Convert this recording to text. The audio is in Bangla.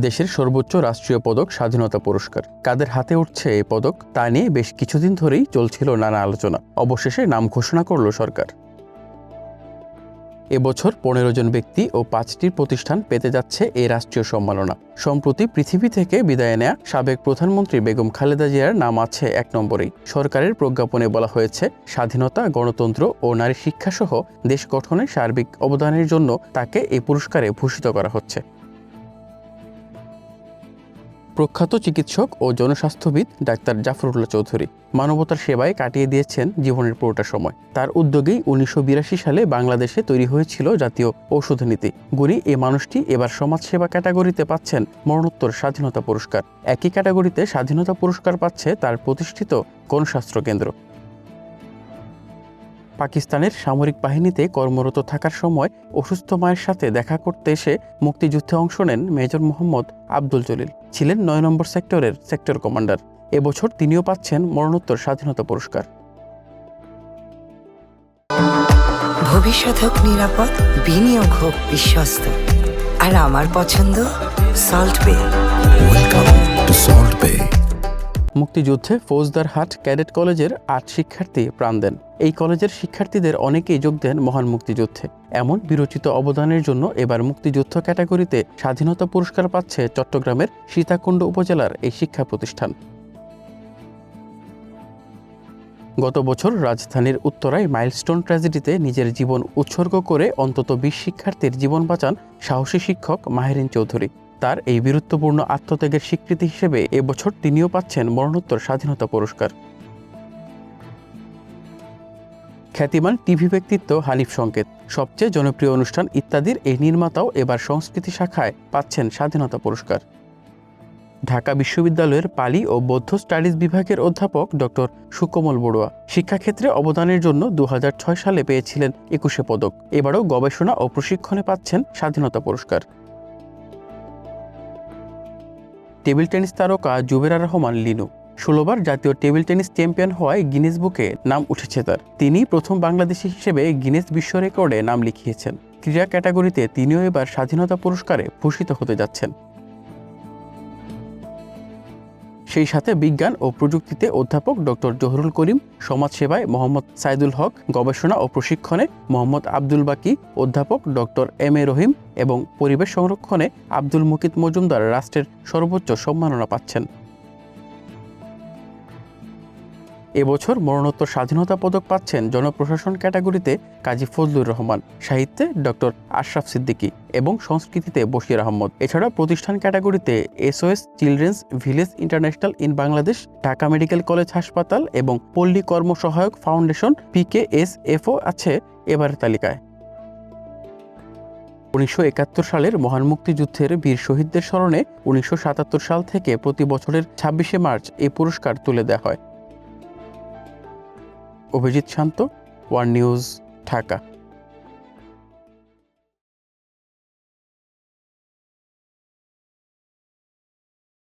দেশের সর্বোচ্চ রাষ্ট্রীয় পদক স্বাধীনতা পুরস্কার। কাদের হাতে উঠছে এই পদক তা নিয়ে বেশ কিছুদিন ধরেই চলছিল নানা আলোচনা। অবশেষে নাম ঘোষণা করল সরকার। এবছর ১৫ জন ব্যক্তি ও ৫টি প্রতিষ্ঠান পেতে যাচ্ছে এই রাষ্ট্রীয় সম্মাননা। সম্প্রতি পৃথিবী থেকে বিদায় নেয়া সাবেক প্রধানমন্ত্রী বেগম খালেদা জিয়ার নাম আছে ১ নম্বরেই। সরকারের প্রজ্ঞাপনে বলা হয়েছে, স্বাধীনতা, গণতন্ত্র ও নারী শিক্ষাসহ দেশ গঠনে সার্বিক অবদানের জন্য তাকে এই পুরস্কারে ভূষিত করা হচ্ছে। প্রখ্যাত চিকিৎসক ও জনস্বাস্থ্যবিদ ডাক্তার জাফরুল্লাহ চৌধুরী মানবতার সেবায় কাটিয়ে দিয়েছেন জীবনের পুরোটা সময়। তার উদ্যোগেই ১৯৮২ সালে বাংলাদেশে তৈরি হয়েছিল জাতীয় ঔষধ নীতি। গুণী এই মানুষটি এবার সমাজসেবা ক্যাটাগরিতে পাচ্ছেন মরণোত্তর স্বাধীনতা পুরস্কার। একই ক্যাটাগরিতে স্বাধীনতা পুরস্কার পাচ্ছে তার প্রতিষ্ঠিত গণস্বাস্থ্য কেন্দ্র। পাকিস্তানের সামরিক বাহিনীতে কর্মরত থাকার সময় অসুস্থ মায়ের সাথে দেখা করতে এসে মুক্তিযুদ্ধে অংশ নেন মেজর মোহাম্মদ আব্দুল জলিল। ছিলেন ৯ নম্বর সেক্টরের সেক্টর কমান্ডার। এবছর তিনিও পাচ্ছেন মরণোত্তর স্বাধীনতা পুরস্কার। ভবিষ্যৎ হোক নিরাপদ, বিনিয়োগ হোক বিশ্বস্ত, আর আমার পছন্দ সল্ট বে। ওয়েলকাম টু সল্ট বে। মুক্তিযুদ্ধে ফৌজদারহাট ক্যাডেট কলেজের ৮ শিক্ষার্থী প্রাণ দেন। এই কলেজের শিক্ষার্থীদের অনেকেই যোগ দেন মহান মুক্তিযুদ্ধে। এমন বিরচিত অবদানের জন্য এবার মুক্তিযুদ্ধ ক্যাটাগরিতে স্বাধীনতা পুরস্কার পাচ্ছে চট্টগ্রামের সীতাকুণ্ড উপজেলার এই শিক্ষা প্রতিষ্ঠান। গত বছর রাজধানীর উত্তরায় মাইলস্টোন ট্র্যাজেডিতে নিজের জীবন উৎসর্গ করে অন্তত ২০ শিক্ষার্থীর জীবন বাঁচান সাহসী শিক্ষক মাহেরিন চৌধুরী। তার এই বীরত্বপূর্ণ আত্মত্যাগের স্বীকৃতি হিসেবে এবছর তিনিও পাচ্ছেন মরণোত্তর স্বাধীনতা পুরস্কার। খ্যাতিমান টিভি ব্যক্তিত্ব হানিফ সংকেত, সবচেয়ে জনপ্রিয় অনুষ্ঠান ইত্যাদির এই নির্মাতাও এবার সংস্কৃতি শাখায় পাচ্ছেন স্বাধীনতা পুরস্কার। ঢাকা বিশ্ববিদ্যালয়ের পালি ও বৌদ্ধ স্টাডিজ বিভাগের অধ্যাপক ডক্টর সুকোমল বড়ুয়া শিক্ষাক্ষেত্রে অবদানের জন্য ২০০৬ সালে পেয়েছিলেন ২১ পদক। এবারও গবেষণা ও প্রশিক্ষণে পাচ্ছেন স্বাধীনতা পুরস্কার। টেবিল টেনিস তারকা জুবেরা রহমান লিনু ১৬ বার জাতীয় টেবিল টেনিস চ্যাম্পিয়ন হওয়ায় গিনেস বুকে নাম উঠেছে তার। তিনি প্রথম বাংলাদেশি হিসেবে গিনেস বিশ্ব রেকর্ডে নাম লিখিয়েছেন। ক্রীড়া ক্যাটাগরিতে তিনিও এবার স্বাধীনতা পুরস্কারে ভূষিত হতে যাচ্ছেন। সেই সাথে বিজ্ঞান ও প্রযুক্তিতে অধ্যাপক ডক্টর জহুরুল করিম, সমাজসেবায় মোহাম্মদ সাইদুল হক, গবেষণা ও প্রশিক্ষণে মোহাম্মদ আব্দুল বাকি, অধ্যাপক ডক্টর এম এ রহিম এবং পরিবেশ সংরক্ষণে আব্দুল মুকিত মজুমদার রাষ্ট্রের সর্বোচ্চ সম্মাননা পাচ্ছেন। এবছর মরণোত্তর স্বাধীনতা পদক পাচ্ছেন জনপ্রশাসন ক্যাটাগরিতে কাজী ফজলুর রহমান, সাহিত্যে ডক্টর আশরাফ সিদ্দিকী এবং সংস্কৃতিতে বশির আহমদ। এছাড়া প্রতিষ্ঠান ক্যাটাগরিতে SOS children's village international in Bangladesh, Dhaka medical college হাসপাতাল এবং পল্লী কর্ম সহায়ক ফাউন্ডেশন PKSFও আছে এবারের তালিকায়। ১৯৭১ সালের মহান মুক্তিযুদ্ধের বীর শহীদদের স্মরণে ১৯৭৭ সাল থেকে প্রতি বছরের ২৬শে মার্চ এই পুরস্কার তুলে দেওয়া হয়। অভিজিৎ শান্ত, ওয়ান নিউজ, ঢাকা।